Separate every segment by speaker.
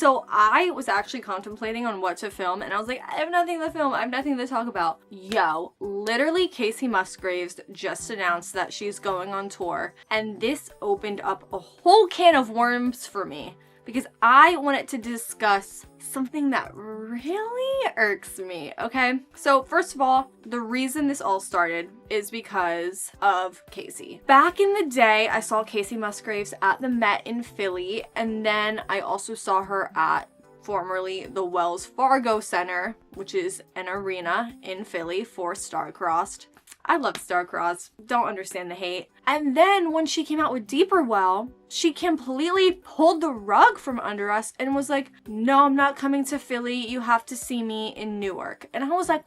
Speaker 1: So I was actually contemplating on what to film, and I was like, I have nothing to film. I have nothing to talk about. Yo, literally Kacey Musgraves just announced that she's going on tour, and this opened up a whole can of worms for me because I wanted to discuss something that really irks me, okay? So first of all, the reason this all started is because of Kacey. Back in the day, I saw Kacey Musgraves at the Met in Philly, and then I also saw her at formerly the Wells Fargo Center, which is an arena in Philly for Star-Crossed. I love Star-Crossed. Don't understand the hate. And then when she came out with Deeper Well, she completely pulled the rug from under us and was like, no, I'm not coming to Philly. You have to see me in Newark. And I was like,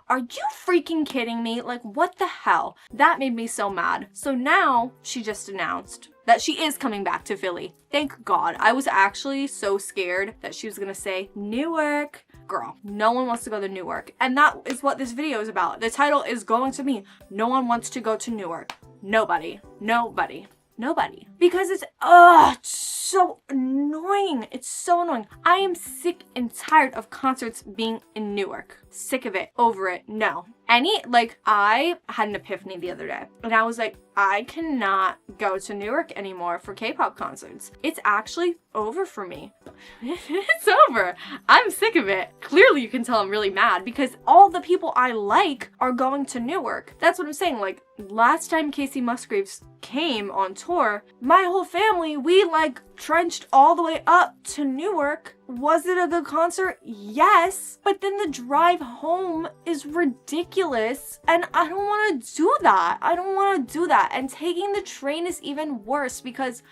Speaker 1: are you freaking kidding me? Like, what the hell? That made me so mad. So now she just announced that she is coming back to Philly. Thank God. I was actually so scared that she was gonna say Newark. Girl, no one wants to go to Newark. And that is what this video is about. The title is going to be, no one wants to go to Newark. Nobody. Nobody. Nobody. Because it's so annoying. It's so annoying. I am sick and tired of concerts being in Newark. Sick of it. Over it. No. I had an epiphany the other day, and I was like, I cannot go to Newark anymore for K-pop concerts. It's actually over for me. It's over. I'm sick of it. Clearly you can tell I'm really mad because all the people I like are going to Newark. That's what I'm saying. Like, last time Kacey Musgraves came on tour, my whole family, we like trenched all the way up to Newark. Was it a good concert? Yes. But then the drive home is ridiculous. And I don't want to do that. I don't want to do that. And taking the train is even worse because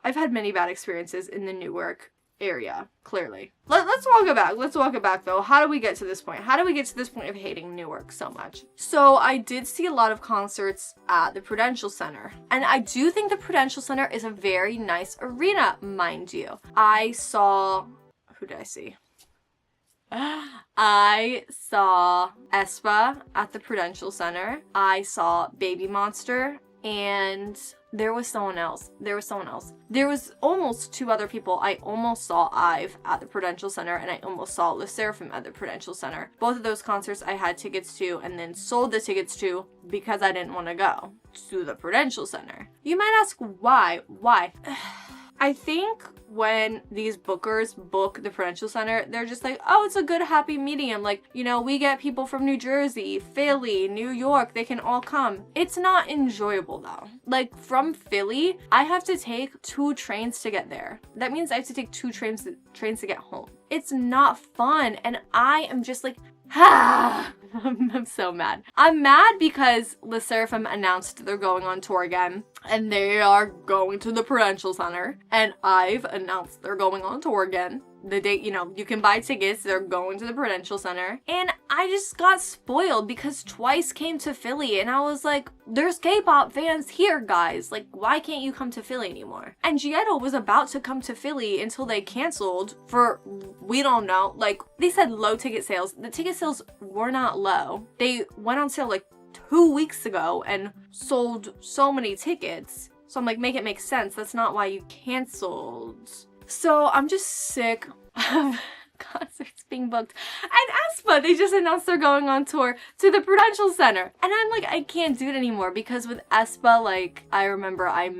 Speaker 1: I've had many bad experiences in the Newark area, clearly. Let's walk it back. Let's walk it back though. How do we get to this point? How do we get to this point of hating Newark so much? So I did see a lot of concerts at the Prudential Center. And I do think the Prudential Center is a very nice arena, mind you. I saw, who did I see? I saw aespa at the Prudential Center. I saw Baby Monster, and there was someone else. There was almost two other people. I almost saw IVE at the Prudential Center, and I almost saw LE SSERAFIM at the Prudential Center. Both of those concerts I had tickets to and then sold the tickets to because I didn't want to go to the Prudential Center. You might ask why? Why? I think when these bookers book the Prudential Center, they're just like, oh, it's a good happy medium. Like, you know, we get people from New Jersey, Philly, New York, they can all come. It's not enjoyable though. Like, from Philly, I have to take 2 trains to get there. That means I have to take 2 trains to get home. It's not fun. And I am just like, I'm so mad. I'm mad because LE SSERAFIM announced they're going on tour again, and they are going to the Prudential Center, and IVE announced they're going on tour again. The date, you know, you can buy tickets, they're going to the Prudential Center, and I just got spoiled because Twice came to Philly, and I was like, there's K-pop fans here, guys. Like, why can't you come to Philly anymore? And Gietto was about to come to Philly until they canceled for, we don't know, like, they said low ticket sales. The ticket sales were not low. They went on sale like 2 weeks ago and sold so many tickets. So I'm like, make it make sense. That's not why you canceled. So I'm just sick of concerts being booked. And aespa, they just announced they're going on tour to the Prudential Center. And I'm like, I can't do it anymore because with aespa, like, I remember I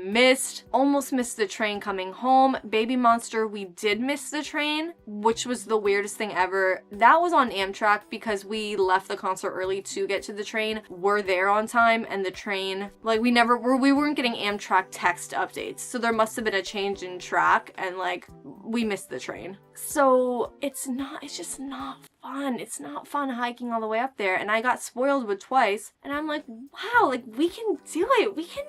Speaker 1: almost missed the train coming home. Baby Monster, we did miss the train, which was the weirdest thing ever. That was on Amtrak because we left the concert early to get to the train. We're there on time, and the train, like, we weren't getting Amtrak text updates. So there must have been a change in track, and like, we missed the train. So it's just not fun. It's not fun hiking all the way up there. And I got spoiled with Twice, and I'm like, wow, like, we can do it. We can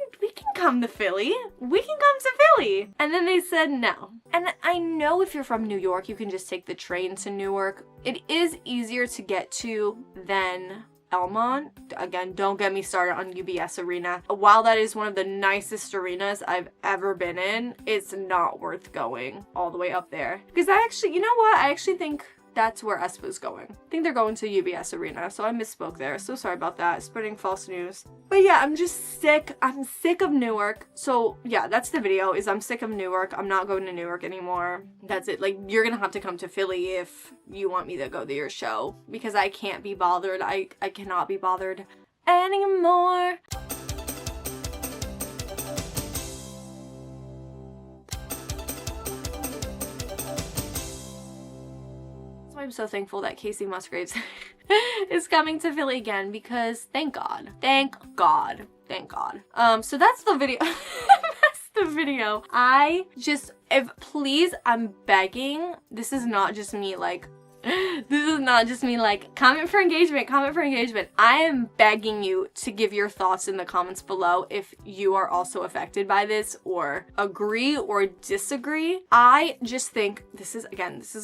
Speaker 1: come to Philly. We can come to Philly. And then they said no. And I know if you're from New York, you can just take the train to Newark. It is easier to get to than Elmont. Again, don't get me started on UBS Arena. While that is one of the nicest arenas I've ever been in, it's not worth going all the way up there. Because you know what? I actually think that's where aespa's going. I think they're going to UBS Arena, so I misspoke there. So sorry about that, spreading false news. But yeah, I'm just sick. I'm sick of Newark. So yeah, that's the video, is I'm sick of Newark. I'm not going to Newark anymore. That's it. Like, you're gonna have to come to Philly if you want me to go to your show, because I can't be bothered. I cannot be bothered anymore. I'm so thankful that Casey Musgraves is coming to Philly again, because thank God. Thank God. Thank God. So that's the video. That's the video. Please, I'm begging. This is not just me like, comment for engagement, comment for engagement. I am begging you to give your thoughts in the comments below if you are also affected by this, or agree or disagree. I just think this is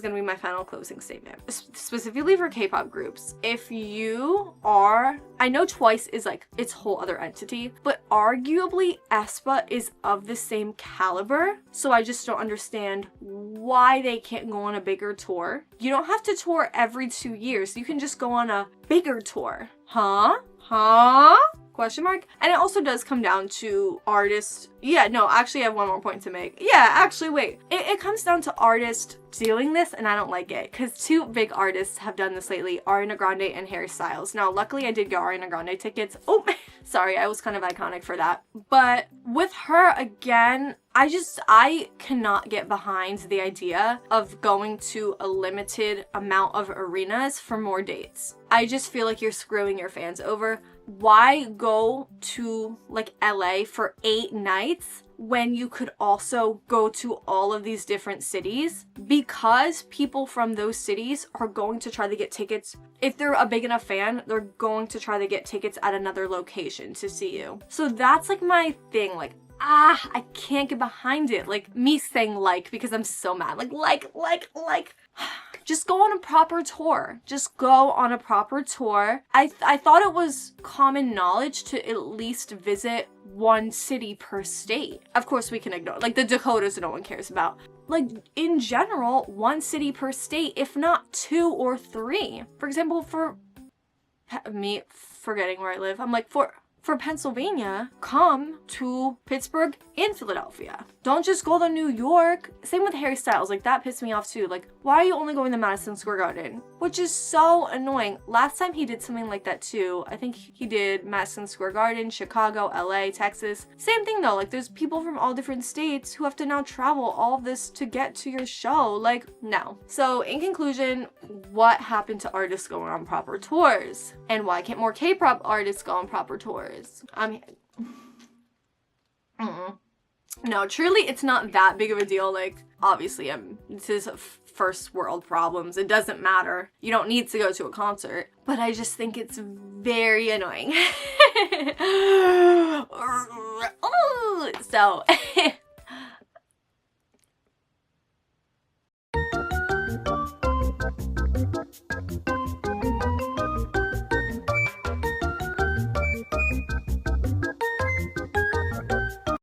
Speaker 1: gonna be my final closing statement, specifically for K-pop groups. If you are, I know Twice is like its whole other entity, but arguably aespa is of the same caliber, so I just don't understand why they can't go on a bigger tour. You don't have to tour every 2 years. You can just go on a bigger tour. Huh? Question mark? And it also does come down to artists. Yeah, no, actually I have one more point to make. Yeah, actually, wait. It comes down to artists doing this, and I don't like it, because 2 big artists have done this lately, Ariana Grande and Harry Styles. Now, luckily I did get Ariana Grande tickets. Oh, sorry, I was kind of iconic for that. But with her, again, I cannot get behind the idea of going to a limited amount of arenas for more dates. I just feel like you're screwing your fans over. Why go to like LA for 8 nights when you could also go to all of these different cities? Because people from those cities are going to try to get tickets. If they're a big enough fan, they're going to try to get tickets at another location to see you. So that's like my thing. Like, I can't get behind it. Like, me saying because I'm so mad. Like. Just go on a proper tour. Just go on a proper tour. I thought it was common knowledge to at least visit 1 city per state. Of course, we can ignore, like, the Dakotas no one cares about. Like, in general, 1 city per state, if not 2 or 3. For example, for me forgetting where I live, I'm like, for Pennsylvania, come to Pittsburgh and Philadelphia. Don't just go to New York. Same with Harry Styles. Like, that pissed me off too. Like, why are you only going to Madison Square Garden? Which is so annoying. Last time he did something like that too. I think he did Madison Square Garden, Chicago, LA, Texas. Same thing though. Like, there's people from all different states who have to now travel all of this to get to your show. Like, no. So in conclusion, what happened to artists going on proper tours? And why can't more K-pop artists go on proper tours? No, truly, it's not that big of a deal. Like, obviously, this is first world problems. It doesn't matter. You don't need to go to a concert. But I just think it's very annoying. So,